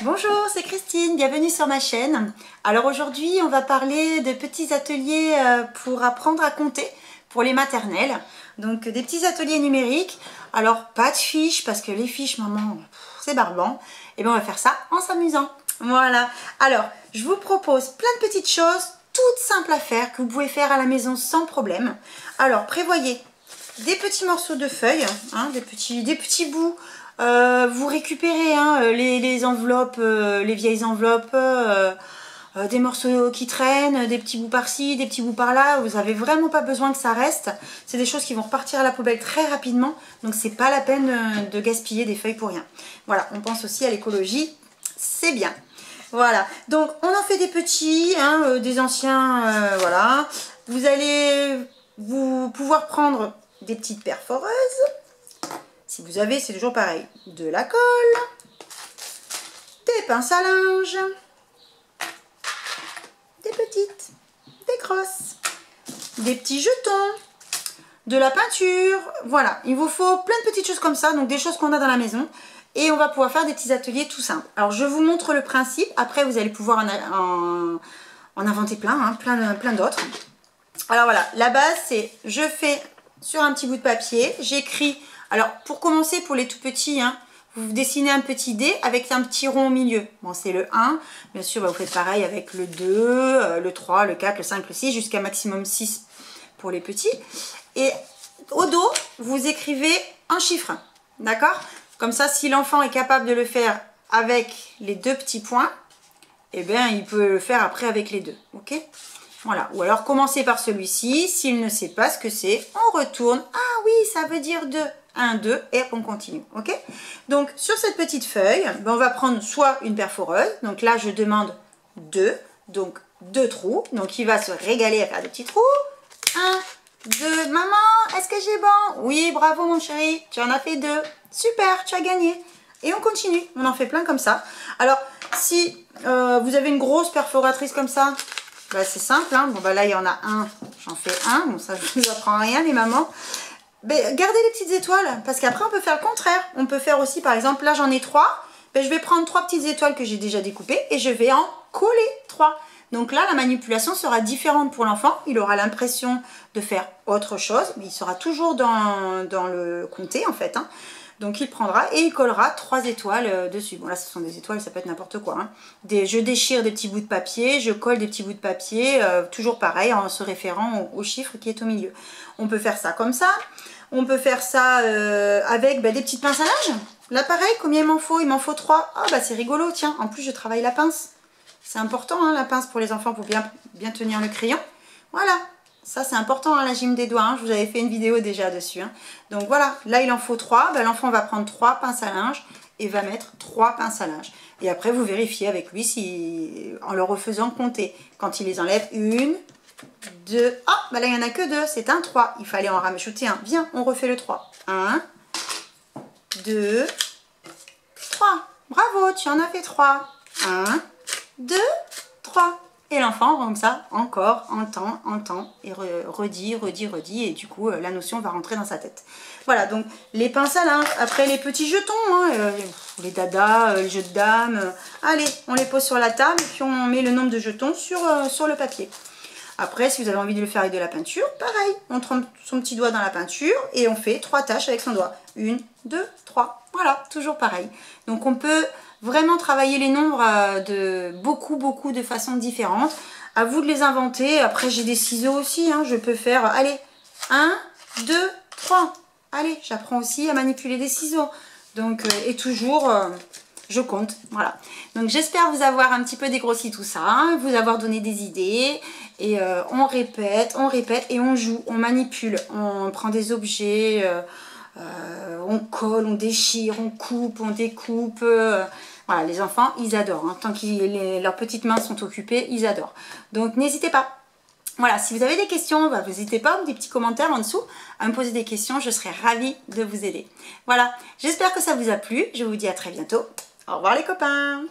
Bonjour, c'est Christine, bienvenue sur ma chaîne. Alors aujourd'hui, on va parler de petits ateliers pour apprendre à compter pour les maternelles. Donc des petits ateliers numériques. Alors pas de fiches, parce que les fiches, maman, c'est barbant. Et bien on va faire ça en s'amusant. Voilà. Alors, je vous propose plein de petites choses, toutes simples à faire, que vous pouvez faire à la maison sans problème. Alors, prévoyez des petits morceaux de feuilles, hein, des petits bouts. Vous récupérez les enveloppes, les vieilles enveloppes, des morceaux qui traînent, des petits bouts par-ci, des petits bouts par-là. Vous n'avez vraiment pas besoin que ça reste. C'est des choses qui vont repartir à la poubelle très rapidement. Donc c'est pas la peine de gaspiller des feuilles pour rien. Voilà, on pense aussi à l'écologie, c'est bien. Voilà, donc on en fait des petits, hein, des anciens, voilà. Vous allez pouvoir prendre des petites perforeuses. Si vous avez, c'est toujours pareil, de la colle, des pinces à linge, des petites, des crosses, des petits jetons, de la peinture. Voilà, il vous faut plein de petites choses comme ça, donc des choses qu'on a dans la maison. Et on va pouvoir faire des petits ateliers tout simples. Alors je vous montre le principe, après vous allez pouvoir en inventer plein, hein, plein d'autres. Alors voilà, la base c'est, je fais sur un petit bout de papier, j'écris. Alors, pour commencer, pour les tout petits, hein, vous dessinez un petit dé avec un petit rond au milieu. Bon, c'est le 1. Bien sûr, bah, vous faites pareil avec le 2, le 3, le 4, le 5, le 6, jusqu'à maximum 6 pour les petits. Et au dos, vous écrivez un chiffre. D'accord? Comme ça, si l'enfant est capable de le faire avec les deux petits points, eh bien, il peut le faire après avec les deux. Ok? Voilà. Ou alors, commencez par celui-ci. S'il ne sait pas ce que c'est, on retourne. Ah oui, ça veut dire 2. 1, 2 et on continue, ok? Donc sur cette petite feuille, ben, on va prendre soit une perforeuse, donc là je demande 2, donc 2 trous, donc il va se régaler à faire des petits trous. 1, 2, maman, est-ce que j'ai bon? Oui, bravo mon chéri, tu en as fait 2, super, tu as gagné. Et on continue, on en fait plein comme ça. Alors si vous avez une grosse perforatrice comme ça, ben, c'est simple, hein. Bon ben là il y en a un, j'en fais un, bon ça je ne vous apprends rien les mamans. Ben, gardez les petites étoiles, parce qu'après on peut faire le contraire. On peut faire aussi, par exemple, là j'en ai 3. Ben, je vais prendre 3 petites étoiles que j'ai déjà découpées et je vais en coller 3. Donc là, la manipulation sera différente pour l'enfant. Il aura l'impression de faire autre chose, mais il sera toujours dans le compter en fait, hein. Donc il prendra et il collera 3 étoiles dessus. Bon là ce sont des étoiles, ça peut être n'importe quoi, hein. Je déchire des petits bouts de papier, je colle des petits bouts de papier, toujours pareil en se référant au chiffre qui est au milieu. On peut faire ça comme ça. On peut faire ça avec des petites pinces à linge. Là pareil, combien il m'en faut? Il m'en faut 3. Ah bah c'est rigolo, tiens, en plus je travaille la pince. C'est important hein, la pince pour les enfants pour bien tenir le crayon. Voilà, ça c'est important hein, la gym des doigts, hein. Je vous avais fait une vidéo déjà dessus, hein. Donc voilà, là il en faut 3. Ben, l'enfant va prendre 3 pinces à linge et va mettre 3 pinces à linge. Et après vous vérifiez avec lui en le refaisant compter. Quand il les enlève, 1, 2, ah, bah là il n'y en a que 2, c'est un 3, il fallait en rajouter un, viens, on refait le 3, 1, 2, 3, bravo, tu en as fait 3, 1, 2, 3, et l'enfant comme ça, encore, entend, et redit, et du coup la notion va rentrer dans sa tête. Voilà, donc les pinces à linge, après les petits jetons, hein, les dadas, les jeux de dames, allez, on les pose sur la table, et puis on met le nombre de jetons sur le papier. Après, si vous avez envie de le faire avec de la peinture, pareil, on trempe son petit doigt dans la peinture et on fait 3 taches avec son doigt. 1, 2, 3. Voilà, toujours pareil. Donc on peut vraiment travailler les nombres de beaucoup de façons différentes. À vous de les inventer. Après, j'ai des ciseaux aussi, hein. Je peux faire, allez, 1, 2, 3. Allez, j'apprends aussi à manipuler des ciseaux. Donc, et toujours... je compte, voilà. Donc j'espère vous avoir un petit peu dégrossi tout ça, hein, vous avoir donné des idées. Et on répète et on joue, on manipule, on prend des objets, on colle, on déchire, on coupe, on découpe. Voilà, les enfants, ils adorent, hein. Tant que leurs petites mains sont occupées, ils adorent. Donc n'hésitez pas. Voilà, si vous avez des questions, bah, n'hésitez pas, des petits commentaires en dessous à me poser des questions, je serai ravie de vous aider. Voilà, j'espère que ça vous a plu, je vous dis à très bientôt. Au revoir les copains!